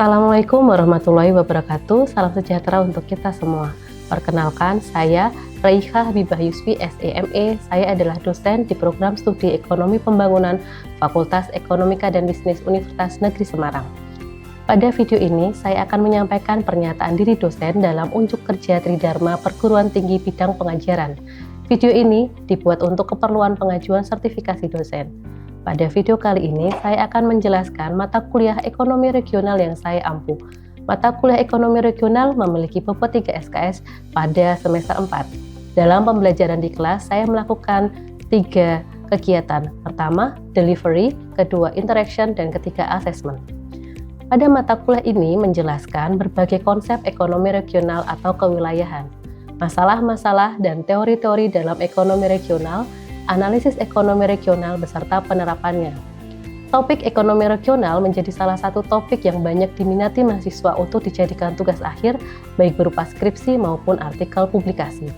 Assalamualaikum warahmatullahi wabarakatuh. Salam sejahtera untuk kita semua. Perkenalkan, saya Raiha Habibah Yusfi, SEME. Saya adalah dosen di program studi Ekonomi Pembangunan Fakultas Ekonomika dan Bisnis Universitas Negeri Semarang. Pada video ini, saya akan menyampaikan pernyataan diri dosen dalam unjuk kerja Tridharma Perguruan Tinggi Bidang Pengajaran. Video ini dibuat untuk keperluan pengajuan sertifikasi dosen. Pada video kali ini, saya akan menjelaskan mata kuliah ekonomi regional yang saya ampu. Mata kuliah ekonomi regional memiliki bobot 3 SKS pada semester 4. Dalam pembelajaran di kelas, saya melakukan 3 kegiatan. Pertama, delivery, kedua, interaction, dan ketiga, assessment. Pada mata kuliah ini menjelaskan berbagai konsep ekonomi regional atau kewilayahan, masalah-masalah dan teori-teori dalam ekonomi regional, analisis ekonomi regional beserta penerapannya. Topik ekonomi regional menjadi salah satu topik yang banyak diminati mahasiswa untuk dijadikan tugas akhir, baik berupa skripsi maupun artikel publikasi.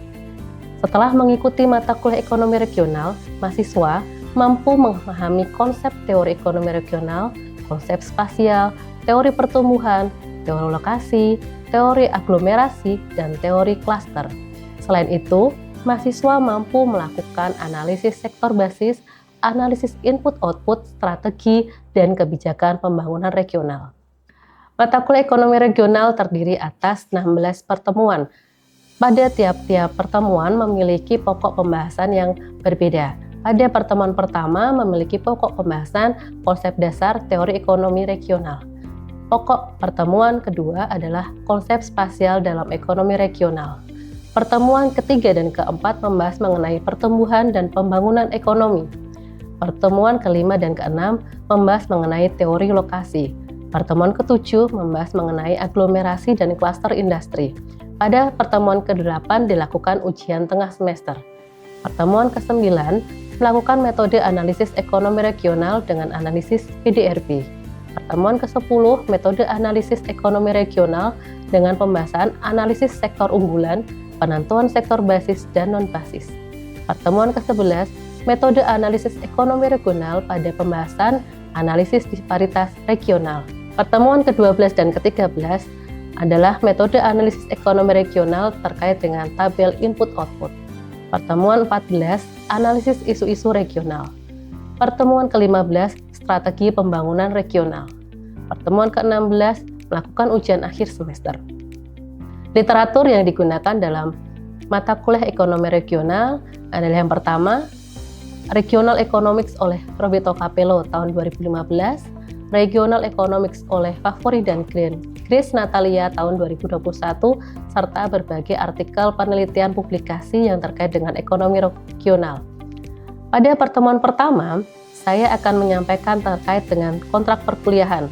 Setelah mengikuti mata kuliah ekonomi regional, mahasiswa mampu memahami konsep teori ekonomi regional, konsep spasial, teori pertumbuhan, teori lokasi, teori aglomerasi, dan teori klaster. Selain itu, mahasiswa mampu melakukan analisis sektor basis, analisis input-output, strategi, dan kebijakan pembangunan regional. Mata kuliah ekonomi regional terdiri atas 16 pertemuan. Pada tiap-tiap pertemuan memiliki pokok pembahasan yang berbeda. Pada pertemuan pertama memiliki pokok pembahasan konsep dasar teori ekonomi regional. Pokok pertemuan kedua adalah konsep spasial dalam ekonomi regional. Pertemuan ketiga dan keempat membahas mengenai pertumbuhan dan pembangunan ekonomi. Pertemuan kelima dan keenam membahas mengenai teori lokasi. Pertemuan ketujuh membahas mengenai aglomerasi dan klaster industri. Pada pertemuan ke-8 dilakukan ujian tengah semester. Pertemuan ke-9 melakukan metode analisis ekonomi regional dengan analisis PDRB. Pertemuan ke-10 metode analisis ekonomi regional dengan pembahasan analisis sektor unggulan, penentuan sektor basis dan non-basis. Pertemuan ke-11, metode analisis ekonomi regional pada pembahasan analisis disparitas regional. Pertemuan ke-12 dan ke-13 adalah metode analisis ekonomi regional terkait dengan tabel input-output. Pertemuan 14, analisis isu-isu regional. Pertemuan ke-15, strategi pembangunan regional. Pertemuan ke-16, melakukan ujian akhir semester. Literatur yang digunakan dalam mata kuliah ekonomi regional adalah yang pertama, Regional Economics oleh Roberto Capello tahun 2015, Regional Economics oleh Favori dan Grace Natalia tahun 2021, serta berbagai artikel penelitian publikasi yang terkait dengan ekonomi regional. Pada pertemuan pertama, saya akan menyampaikan terkait dengan kontrak perkuliahan.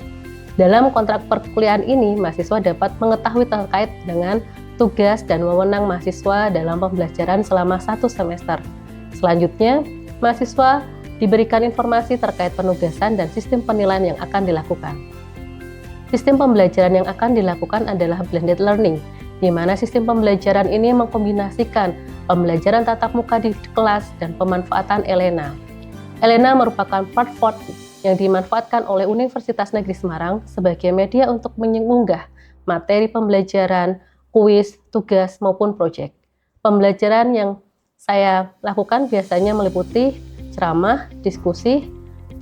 Dalam kontrak perkuliahan ini, mahasiswa dapat mengetahui terkait dengan tugas dan wewenang mahasiswa dalam pembelajaran selama 1 semester. Selanjutnya, mahasiswa diberikan informasi terkait penugasan dan sistem penilaian yang akan dilakukan. Sistem pembelajaran yang akan dilakukan adalah blended learning, di mana sistem pembelajaran ini mengkombinasikan pembelajaran tatap muka di kelas dan pemanfaatan ELENA. ELENA merupakan platform yang dimanfaatkan oleh Universitas Negeri Semarang sebagai media untuk mengunggah materi pembelajaran, kuis, tugas, maupun proyek. Pembelajaran yang saya lakukan biasanya meliputi ceramah, diskusi,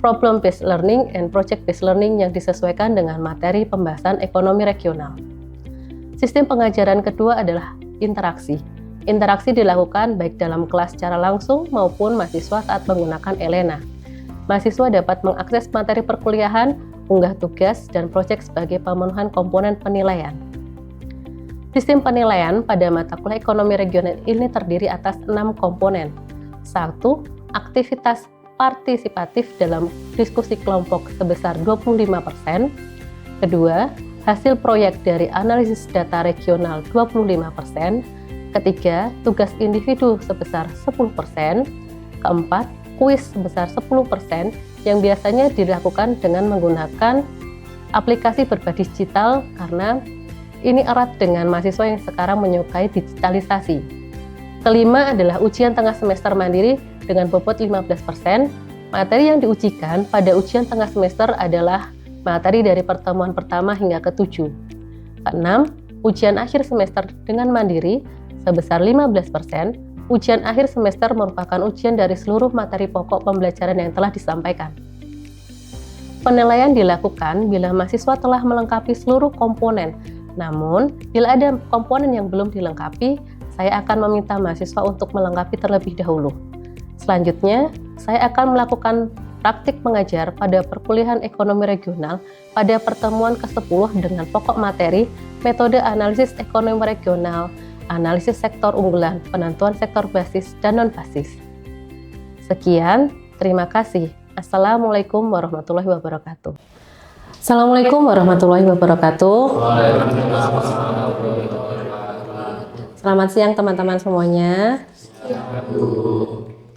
problem-based learning, and project-based learning yang disesuaikan dengan materi pembahasan ekonomi regional. Sistem pengajaran kedua adalah interaksi. Interaksi dilakukan baik dalam kelas secara langsung maupun mahasiswa saat menggunakan ELENA. Mahasiswa dapat mengakses materi perkuliahan, unggah tugas, dan proyek sebagai pemenuhan komponen penilaian. Sistem penilaian pada mata kuliah ekonomi regional ini terdiri atas 6 komponen. 1. Aktivitas partisipatif dalam diskusi kelompok sebesar 25%. Kedua, hasil proyek dari analisis data regional 25%. Ketiga, tugas individu sebesar 10%. Keempat, kuis sebesar 10% yang biasanya dilakukan dengan menggunakan aplikasi berbasis digital karena ini erat dengan mahasiswa yang sekarang menyukai digitalisasi. Kelima adalah ujian tengah semester mandiri dengan bobot 15%. Materi yang diujikan pada ujian tengah semester adalah materi dari pertemuan pertama hingga ke-7. Keenam, ujian akhir semester dengan mandiri sebesar 15%. Ujian akhir semester merupakan ujian dari seluruh materi pokok pembelajaran yang telah disampaikan. Penilaian dilakukan bila mahasiswa telah melengkapi seluruh komponen. Namun, bila ada komponen yang belum dilengkapi, saya akan meminta mahasiswa untuk melengkapi terlebih dahulu. Selanjutnya, saya akan melakukan praktik mengajar pada perkuliahan ekonomi regional pada pertemuan ke-10 dengan pokok materi, metode analisis ekonomi regional, analisis sektor unggulan, penentuan sektor basis dan non-basis. Sekian, terima kasih. Assalamualaikum warahmatullahi wabarakatuh. Assalamualaikum warahmatullahi wabarakatuh. Selamat siang teman-teman semuanya.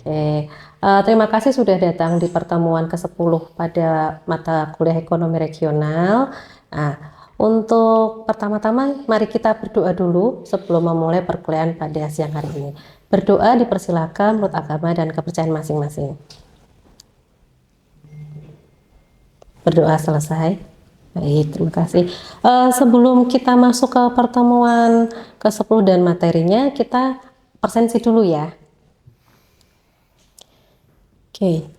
Oke. Terima kasih sudah datang di pertemuan ke-10 pada mata kuliah ekonomi regional. Nah, untuk pertama-tama mari kita berdoa dulu sebelum memulai perkuliahan pada siang hari ini. Berdoa dipersilakan menurut agama dan kepercayaan masing-masing. Berdoa selesai. Baik, terima kasih. Sebelum kita masuk ke pertemuan ke-10 dan materinya, kita presensi dulu ya. Oke,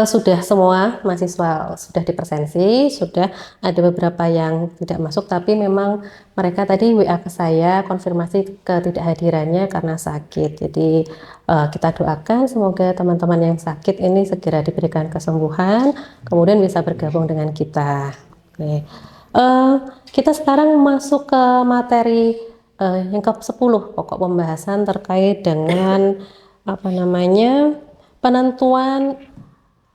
sudah semua mahasiswa sudah dipresensi, sudah ada beberapa yang tidak masuk, tapi memang mereka tadi WA ke saya konfirmasi ketidakhadirannya karena sakit. Jadi kita doakan semoga teman-teman yang sakit ini segera diberikan kesembuhan, kemudian bisa bergabung dengan kita. Oke, kita sekarang masuk ke materi yang ke-10, pokok pembahasan terkait dengan penentuan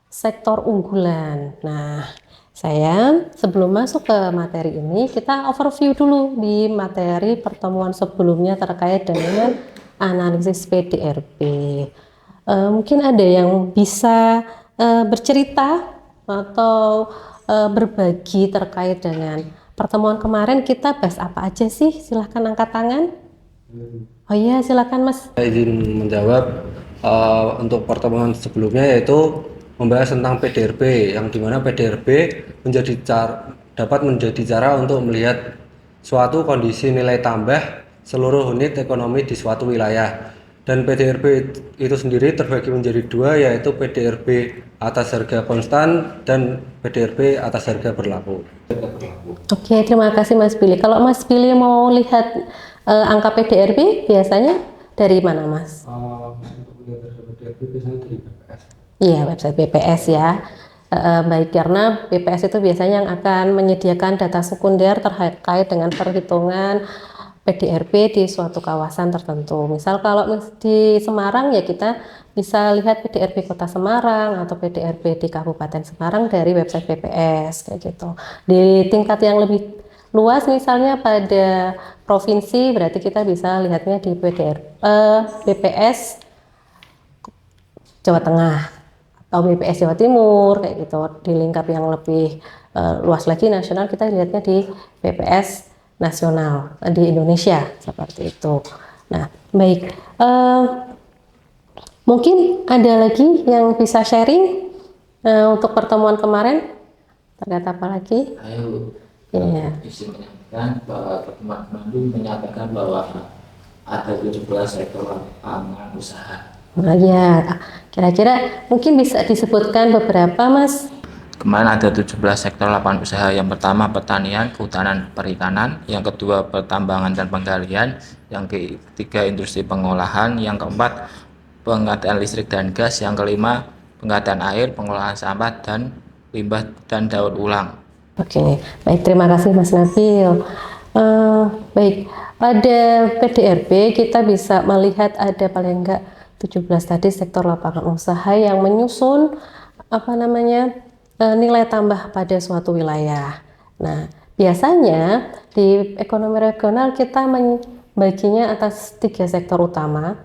sektor unggulan. Nah, saya sebelum masuk ke materi ini, kita overview dulu di materi pertemuan sebelumnya terkait dengan analisis PDRB. Mungkin ada yang bisa bercerita atau berbagi terkait dengan pertemuan kemarin kita bahas apa aja sih? Silahkan angkat tangan. Oh iya, silakan Mas. Saya izin menjawab. Untuk pertemuan sebelumnya yaitu membahas tentang PDRB, yang dimana PDRB dapat menjadi cara untuk melihat suatu kondisi nilai tambah seluruh unit ekonomi di suatu wilayah. Dan PDRB itu sendiri terbagi menjadi dua, yaitu PDRB atas harga konstan dan PDRB atas harga berlaku. Oke, terima kasih Mas Billy. Kalau Mas Billy mau lihat angka PDRB biasanya dari mana Mas? Iya, website BPS ya. Baik, karena BPS itu biasanya yang akan menyediakan data sekunder terkait dengan perhitungan PDRB di suatu kawasan tertentu. Misal kalau di Semarang ya kita bisa lihat PDRB Kota Semarang atau PDRB di Kabupaten Semarang dari website BPS kayak gitu. Di tingkat yang lebih luas misalnya pada provinsi berarti kita bisa lihatnya di BPS Jawa Tengah atau BPS Jawa Timur kayak gitu. Di lingkap yang lebih luas lagi nasional kita lihatnya di BPS nasional di Indonesia seperti itu. Nah, baik. Mungkin ada lagi yang bisa sharing untuk pertemuan kemarin terkait apa lagi? Ayo, Ya. isi menyampaikan bahwa pertemuan kemarin menyatakan bahwa ada 17 sektor lapangan usaha. Nah, ya, kira-kira mungkin bisa disebutkan beberapa, Mas? Kemarin ada 17 sektor lapangan usaha. Yang pertama pertanian, kehutanan, perikanan. Yang kedua pertambangan dan penggalian. Yang ketiga industri pengolahan. Yang keempat pengadaan listrik dan gas. Yang kelima pengadaan air, pengolahan sampah dan limbah dan daur ulang. Oke, baik, terima kasih Mas Nabil. Baik, pada PDRB kita bisa melihat ada paling enggak 17 tadi sektor lapangan usaha yang menyusun nilai tambah pada suatu wilayah. Nah, biasanya di ekonomi regional kita membaginya atas 3 sektor utama.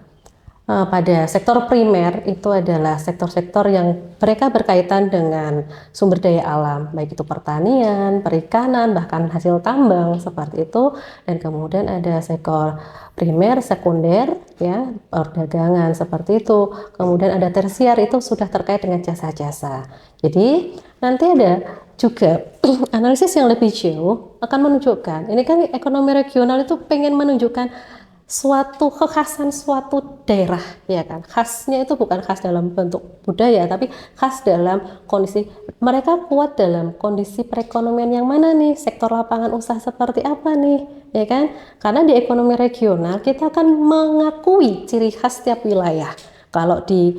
pada sektor primer itu adalah sektor-sektor yang mereka berkaitan dengan sumber daya alam, baik itu pertanian, perikanan, bahkan hasil tambang seperti itu. Dan kemudian ada sektor primer, sekunder, ya, perdagangan seperti itu. Kemudian ada tersier, itu sudah terkait dengan jasa-jasa. Jadi nanti ada juga analisis yang lebih jauh akan menunjukkan, ini kan ekonomi regional itu pengen menunjukkan suatu kekhasan suatu daerah, ya kan. Khasnya itu bukan khas dalam bentuk budaya, tapi khas dalam kondisi mereka kuat dalam kondisi perekonomian yang mana nih, sektor lapangan usaha seperti apa nih, ya kan. Karena di ekonomi regional kita akan mengakui ciri khas setiap wilayah. Kalau di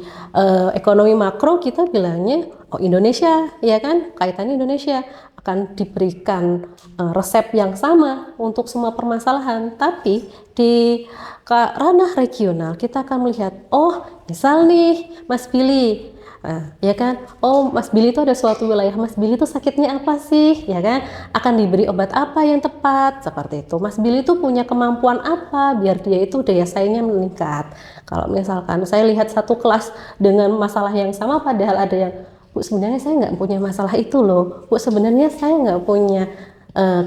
ekonomi makro kita bilangnya Indonesia, ya kan, kaitannya Indonesia akan diberikan resep yang sama untuk semua permasalahan. Tapi di ranah regional kita akan melihat, misal nih Mas Billy, ya kan, Mas Billy itu ada suatu wilayah, Mas Billy itu sakitnya apa sih, ya kan, akan diberi obat apa yang tepat, seperti itu. Mas Billy itu punya kemampuan apa biar dia itu daya saingnya meningkat. Kalau misalkan saya lihat satu kelas dengan masalah yang sama, padahal ada yang, Bu, sebenarnya saya nggak punya masalah itu loh, Bu, sebenarnya saya nggak punya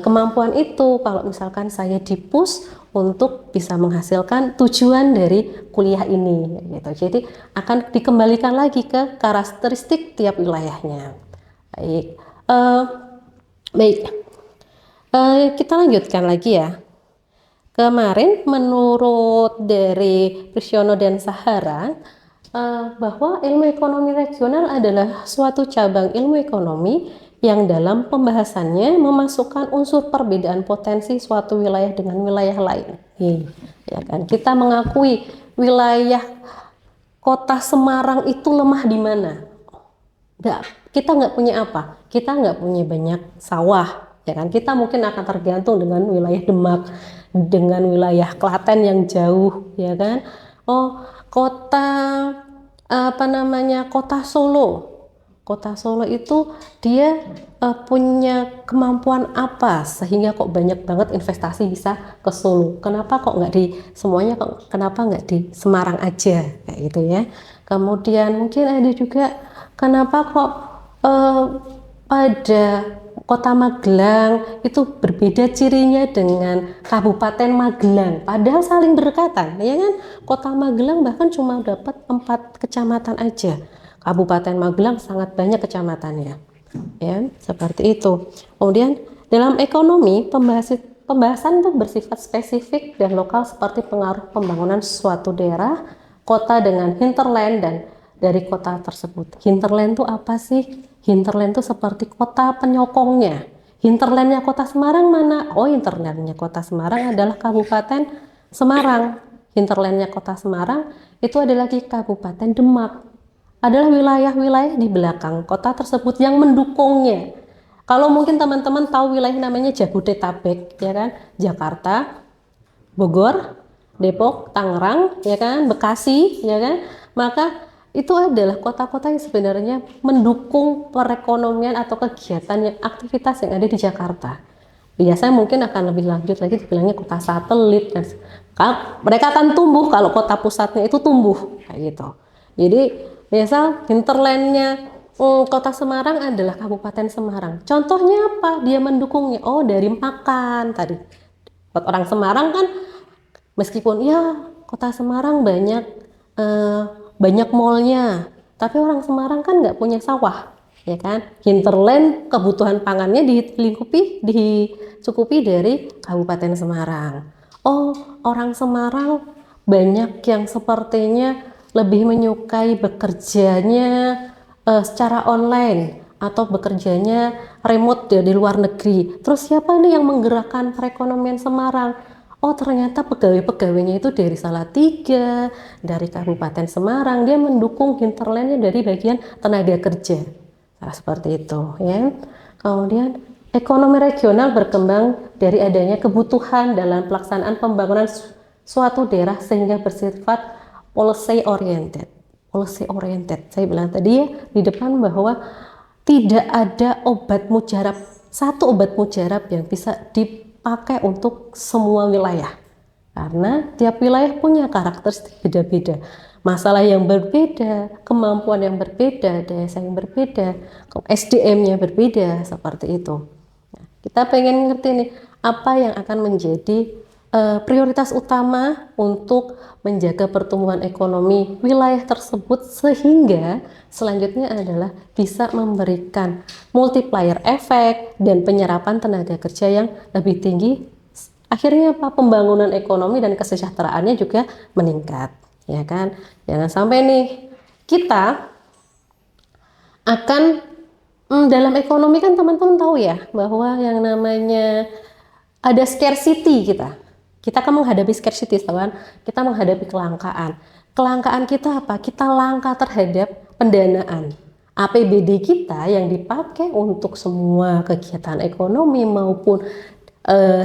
kemampuan itu. Kalau misalkan saya dipus untuk bisa menghasilkan tujuan dari kuliah ini, gitu. Jadi akan dikembalikan lagi ke karakteristik tiap wilayahnya. Baik, kita lanjutkan lagi ya. Kemarin menurut dari Prisiono dan Sahara, bahwa ilmu ekonomi regional adalah suatu cabang ilmu ekonomi yang dalam pembahasannya memasukkan unsur perbedaan potensi suatu wilayah dengan wilayah lain. Ya kan? Kita mengakui wilayah kota Semarang itu lemah di mana? Kita nggak punya apa? Kita nggak punya banyak sawah, ya kan? Kita mungkin akan tergantung dengan wilayah Demak, dengan wilayah Klaten yang jauh, ya kan? Kota Solo. Kota Solo itu dia punya kemampuan apa sehingga kok banyak banget investasi bisa ke Solo. Kenapa kok nggak di semuanya, kenapa nggak di Semarang aja, kayak gitu ya. Kemudian mungkin ada juga kenapa kok pada Kota Magelang itu berbeda cirinya dengan Kabupaten Magelang, padahal saling berdekatan, ya kan? Kota Magelang bahkan cuma dapat 4 kecamatan aja. Kabupaten Magelang sangat banyak kecamatannya, ya, seperti itu. Kemudian dalam ekonomi pembahasan itu bersifat spesifik dan lokal seperti pengaruh pembangunan suatu daerah, kota dengan hinterland dan dari kota tersebut. Hinterland itu apa sih? Hinterland itu seperti kota penyokongnya. Hinterlandnya kota Semarang mana? Hinterlandnya kota Semarang adalah Kabupaten Semarang. Hinterlandnya kota Semarang itu adalah di Kabupaten Demak. Adalah wilayah-wilayah di belakang kota tersebut yang mendukungnya. Kalau mungkin teman-teman tahu wilayah namanya Jabodetabek, ya kan? Jakarta, Bogor, Depok, Tangerang, ya kan? Bekasi, ya kan? Maka itu adalah kota-kota yang sebenarnya mendukung perekonomian atau kegiatan yang aktivitas yang ada di Jakarta. Biasanya mungkin akan lebih lanjut lagi dibilangnya kota satelit, dan mereka akan tumbuh kalau kota pusatnya itu tumbuh kayak gitu. Jadi misal hinterlandnya kota Semarang adalah Kabupaten Semarang. Contohnya apa? Dia mendukungnya. Dari makan tadi. Buat orang Semarang kan, meskipun ya kota Semarang banyak mallnya, tapi orang Semarang kan nggak punya sawah, ya kan? Hinterland kebutuhan pangannya dicukupi dari Kabupaten Semarang. Orang Semarang banyak yang sepertinya lebih menyukai bekerjanya secara online atau bekerjanya remote dari luar negeri. Terus siapa nih yang menggerakkan perekonomian Semarang? Ternyata pegawai-pegawainya itu dari Salatiga, dari Kabupaten Semarang. Dia mendukung hinterlandnya dari bagian tenaga kerja. Seperti itu, ya. Kemudian ekonomi regional berkembang dari adanya kebutuhan dalam pelaksanaan pembangunan suatu daerah sehingga bersifat policy oriented. Saya bilang tadi ya di depan bahwa tidak ada satu obat mujarab yang bisa dipakai untuk semua wilayah, karena tiap wilayah punya karakteristik beda-beda. masalah yang berbeda, kemampuan yang berbeda, daya saing berbeda, SDM-nya berbeda, seperti itu. Nah, kita pengen ngerti nih, apa yang akan menjadi prioritas utama untuk menjaga pertumbuhan ekonomi wilayah tersebut, sehingga selanjutnya adalah bisa memberikan multiplier efek dan penyerapan tenaga kerja yang lebih tinggi. Akhirnya apa? Pembangunan ekonomi dan kesejahteraannya juga meningkat, ya kan? Jangan sampai nih kita akan dalam ekonomi kan teman-teman tahu ya bahwa yang namanya ada scarcity kita kan menghadapi scarcity, kan? Kita menghadapi kelangkaan. Kelangkaan kita apa? Kita langka terhadap pendanaan. APBD kita yang dipakai untuk semua kegiatan ekonomi maupun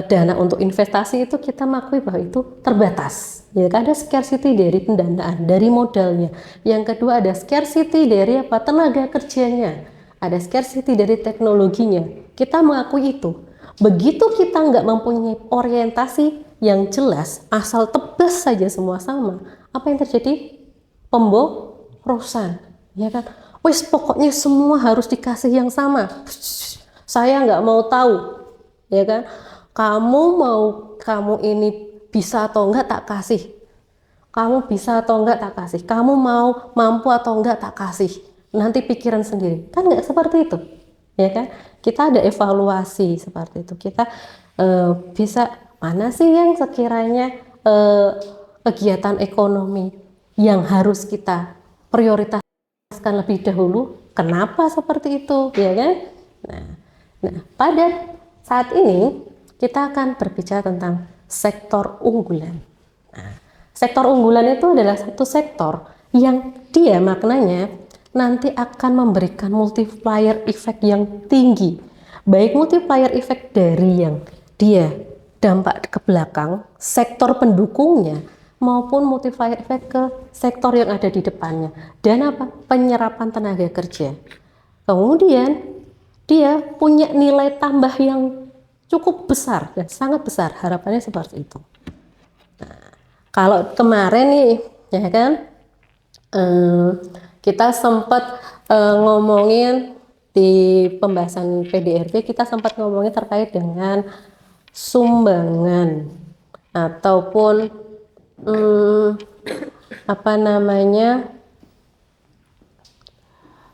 dana untuk investasi itu kita mengakui bahwa itu terbatas. Ya, ada scarcity dari pendanaan, dari modalnya. Yang kedua ada scarcity dari apa? Tenaga kerjanya. Ada scarcity dari teknologinya. Kita mengakui itu. Begitu kita nggak mempunyai orientasi yang jelas, asal tebas saja semua sama, apa yang terjadi? Pemborosan, ya kan? Wis pokoknya semua harus dikasih yang sama. Saya nggak mau tahu, ya kan? Kamu ini bisa atau enggak tak kasih. Kamu bisa atau enggak tak kasih. Kamu mau mampu atau enggak tak kasih. Nanti pikiran sendiri. Kan nggak seperti itu, ya kan? Kita ada evaluasi seperti itu. Kita bisa mana sih yang sekiranya kegiatan ekonomi yang harus kita prioritaskan lebih dahulu. Kenapa seperti itu, ya kan? Nah, pada saat ini kita akan berbicara tentang sektor unggulan. Nah, sektor unggulan itu adalah satu sektor yang dia maknanya nanti akan memberikan multiplier effect yang tinggi. Baik multiplier effect dari yang dia dampak ke belakang, sektor pendukungnya, maupun multiplier effect ke sektor yang ada di depannya. Dan apa? Penyerapan tenaga kerja. Kemudian dia punya nilai tambah yang cukup besar dan sangat besar, harapannya seperti itu. Nah, kalau kemarin nih, ya kan, kita sempat ngomongin di pembahasan PDRB, kita sempat ngomongin terkait dengan sumbangan ataupun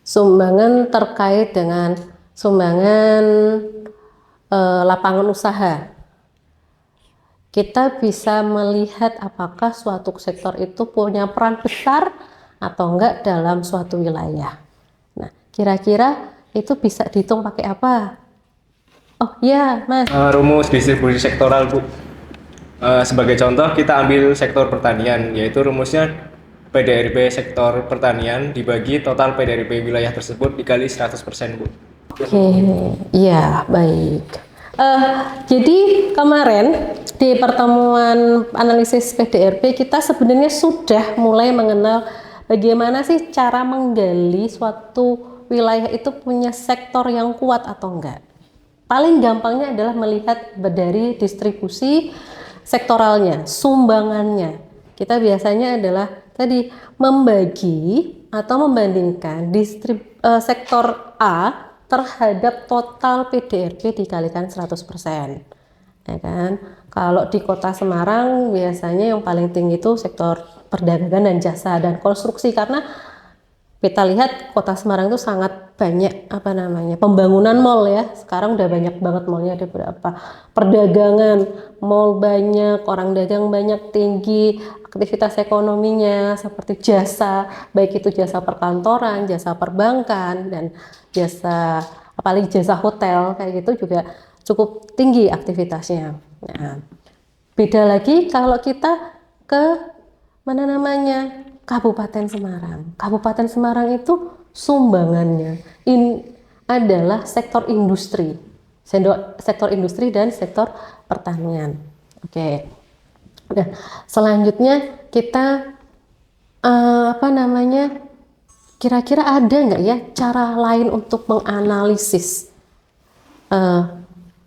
sumbangan terkait dengan sumbangan lapangan usaha. Kita bisa melihat apakah suatu sektor itu punya peran besar atau enggak dalam suatu wilayah. Nah, kira-kira itu bisa dihitung pakai apa? Oh ya, Mas. Rumus distribusi sektoral, Bu. Sebagai contoh kita ambil sektor pertanian, yaitu rumusnya PDRB sektor pertanian dibagi total PDRB wilayah tersebut dikali 100%, Bu. Oke, ya baik. Jadi kemarin di pertemuan analisis PDRB kita sebenarnya sudah mulai mengenal bagaimana sih cara menggali suatu wilayah itu punya sektor yang kuat atau enggak. Paling gampangnya adalah melihat dari distribusi sektoralnya, sumbangannya. Kita biasanya adalah tadi membagi atau membandingkan sektor A terhadap total PDRB dikalikan 100%. Ya kan? Kalau di Kota Semarang biasanya yang paling tinggi itu sektor perdagangan dan jasa dan konstruksi, karena kita lihat Kota Semarang itu sangat banyak pembangunan mall ya. Sekarang udah banyak banget mallnya, ada berapa perdagangan, mall banyak, orang dagang banyak, tinggi aktivitas ekonominya seperti jasa, baik itu jasa perkantoran, jasa perbankan, dan jasa apalagi jasa hotel kayak gitu juga cukup tinggi aktivitasnya. Nah, beda lagi kalau kita ke Kabupaten Semarang. Kabupaten Semarang itu sumbangannya adalah sektor industri, dan sektor pertanian. Oke. Nah, selanjutnya kita kira-kira ada nggak ya cara lain untuk menganalisis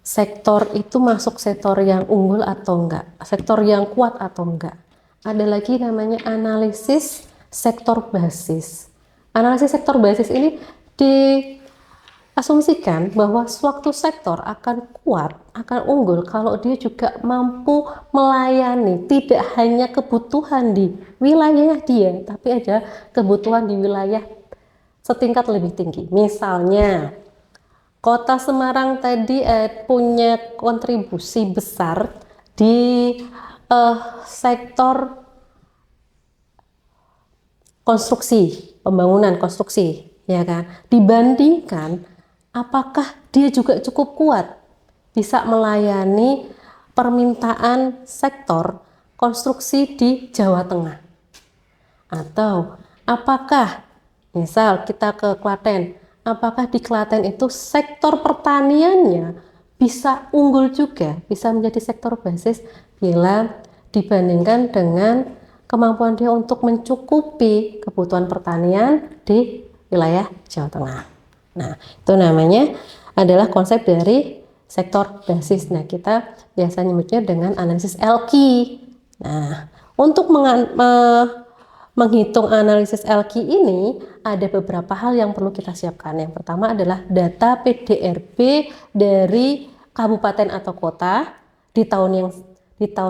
sektor itu masuk sektor yang unggul atau enggak, sektor yang kuat atau enggak. Ada lagi namanya analisis sektor basis. Analisis sektor basis ini diasumsikan bahwa suatu sektor akan kuat, akan unggul kalau dia juga mampu melayani tidak hanya kebutuhan di wilayah dia, tapi ada kebutuhan di wilayah setingkat lebih tinggi. Misalnya, Kota Semarang tadi punya kontribusi besar di sektor konstruksi, pembangunan konstruksi, ya kan? Dibandingkan apakah dia juga cukup kuat bisa melayani permintaan sektor konstruksi di Jawa Tengah? Atau apakah misal kita ke Klaten, apakah di Klaten itu sektor pertaniannya bisa unggul juga, bisa menjadi sektor basis bila dibandingkan dengan kemampuan dia untuk mencukupi kebutuhan pertanian di wilayah Jawa Tengah. Nah, itu namanya adalah konsep dari sektor basis. Nah, kita biasa nyebutnya dengan analisis LQ. Nah, untuk menghitung analisis LQ ini ada beberapa hal yang perlu kita siapkan. Yang pertama adalah data PDRB dari kabupaten atau kota di tahun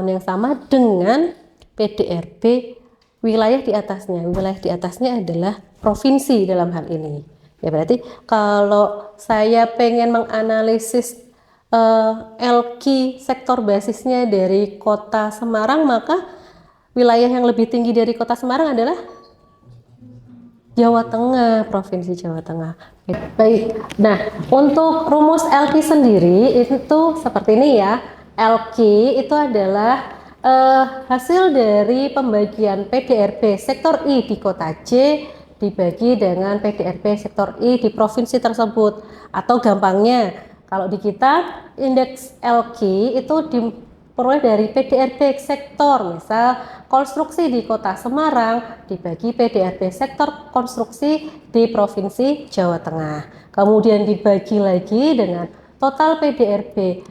yang sama dengan PDRB wilayah di atasnya. Wilayah di atasnya adalah provinsi dalam hal ini. Ya, berarti kalau saya pengen menganalisis LQ sektor basisnya dari Kota Semarang, maka wilayah yang lebih tinggi dari Kota Semarang adalah Jawa Tengah, Provinsi Jawa Tengah. Baik, nah untuk rumus LQ sendiri itu seperti ini ya. LQ itu adalah hasil dari pembagian PDRB sektor I di kota J dibagi dengan PDRB sektor I di provinsi tersebut, atau gampangnya kalau di kita indeks LQ itu diperoleh dari PDRB sektor. Misal konstruksi di kota Semarang dibagi PDRB sektor konstruksi di provinsi Jawa Tengah, kemudian dibagi lagi dengan total PDRB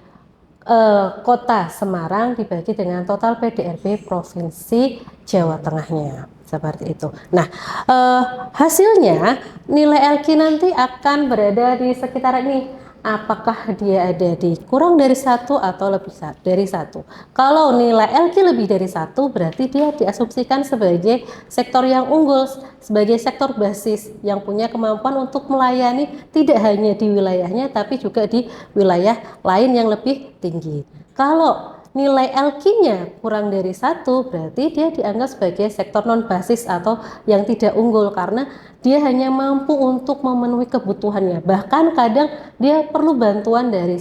Kota Semarang dibagi dengan total PDRB Provinsi Jawa Tengahnya, seperti itu. Nah, hasilnya nilai LQ nanti akan berada di sekitar ini. Apakah dia ada di kurang dari 1 atau lebih dari 1? Kalau nilai LQ lebih dari 1, berarti dia diasumsikan sebagai sektor yang unggul, sebagai sektor basis yang punya kemampuan untuk melayani tidak hanya di wilayahnya tapi juga di wilayah lain yang lebih tinggi. Kalau nilai LQ-nya kurang dari 1, berarti dia dianggap sebagai sektor non basis atau yang tidak unggul karena dia hanya mampu untuk memenuhi kebutuhannya. Bahkan kadang dia perlu bantuan dari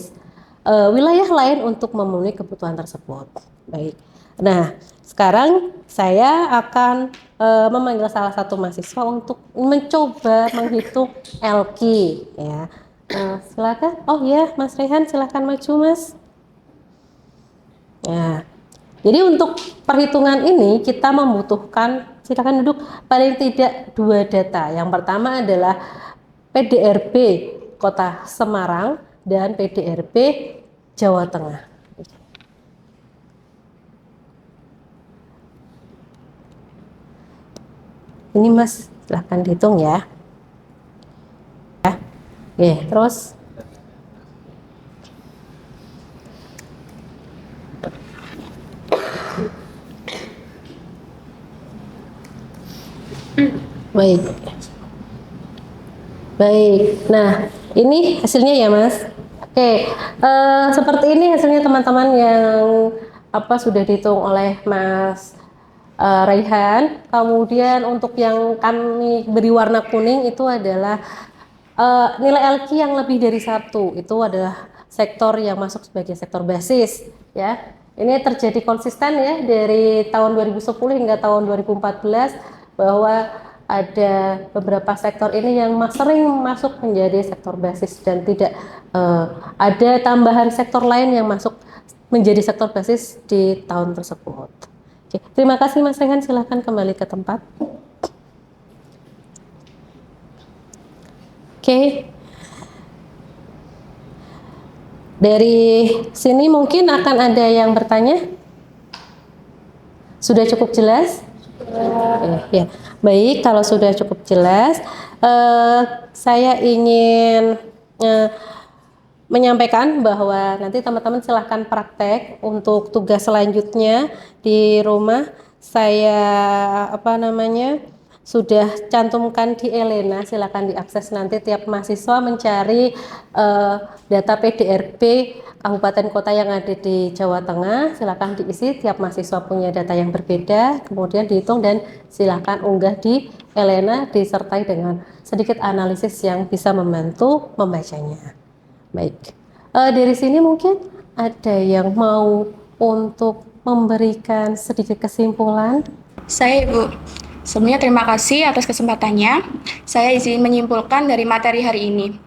wilayah lain untuk memenuhi kebutuhan tersebut. Baik. Nah, sekarang saya akan memanggil salah satu mahasiswa untuk mencoba menghitung LQ ya. Silakan. Oh ya, Mas Rehan silakan maju, Mas. Ya. Jadi untuk perhitungan ini kita membutuhkan, silakan duduk, paling tidak 2 data. Yang pertama adalah PDRB Kota Semarang dan PDRB Jawa Tengah. Ini Mas, silahkan dihitung ya. Oke, terus baik. Baik. Nah, ini hasilnya ya, Mas. Oke, seperti ini hasilnya teman-teman yang sudah dihitung oleh Mas Raihan. Kemudian untuk yang kami beri warna kuning itu adalah nilai LQ yang lebih dari 1. Itu adalah sektor yang masuk sebagai sektor basis ya. Ini terjadi konsisten ya dari tahun 2010 hingga tahun 2014 bahwa ada beberapa sektor ini yang sering masuk menjadi sektor basis dan tidak ada tambahan sektor lain yang masuk menjadi sektor basis di tahun tersebut. Oke, terima kasih Mas Rehan, silahkan kembali ke tempat. Oke. Dari sini mungkin akan ada yang bertanya. Sudah cukup jelas? Ya, baik. Kalau sudah cukup jelas, saya ingin menyampaikan bahwa nanti teman-teman silahkan praktek untuk tugas selanjutnya di rumah. Saya sudah cantumkan di Elena, silakan diakses nanti tiap mahasiswa mencari data PDRB kabupaten kota yang ada di Jawa Tengah, silakan diisi, tiap mahasiswa punya data yang berbeda, kemudian dihitung dan silakan unggah di Elena disertai dengan sedikit analisis yang bisa membantu membacanya. Baik, dari sini mungkin ada yang mau untuk memberikan sedikit kesimpulan. Saya Ibu. Sebelumnya terima kasih atas kesempatannya. Saya izin menyimpulkan dari materi hari ini.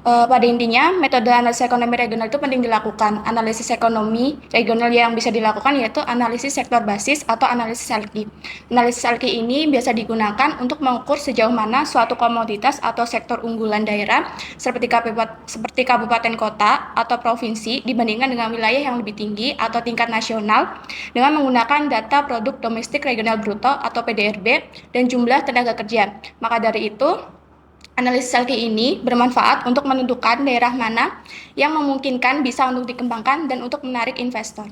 Pada intinya, metode analisis ekonomi regional itu penting dilakukan. Analisis ekonomi regional yang bisa dilakukan yaitu analisis sektor basis atau analisis LQ. Analisis LQ ini biasa digunakan untuk mengukur sejauh mana suatu komoditas atau sektor unggulan daerah seperti kabupaten kota atau provinsi dibandingkan dengan wilayah yang lebih tinggi atau tingkat nasional dengan menggunakan data produk domestik regional bruto atau PDRB dan jumlah tenaga kerja. Maka dari itu, analisis LQ ini bermanfaat untuk menentukan daerah mana yang memungkinkan bisa untuk dikembangkan dan untuk menarik investor.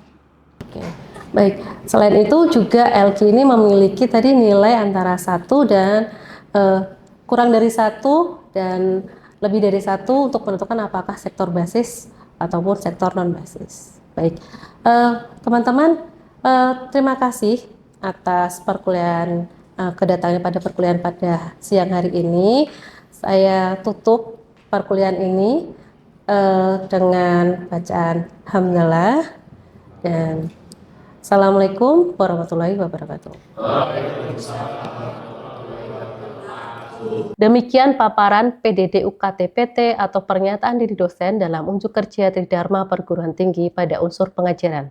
Oke. Baik, selain itu juga LQ ini memiliki tadi nilai antara 1 dan kurang dari 1 dan lebih dari 1 untuk menentukan apakah sektor basis ataupun sektor non basis. Baik, teman-teman, terima kasih atas perkuliahan kedatangan pada perkuliahan pada siang hari ini. Saya tutup perkuliahan ini dengan bacaan hamdalah dan assalamualaikum warahmatullahi wabarakatuh. Demikian paparan PDD UKT PT atau pernyataan diri dosen dalam unjuk kerja Tridharma Perguruan Tinggi pada unsur pengajaran.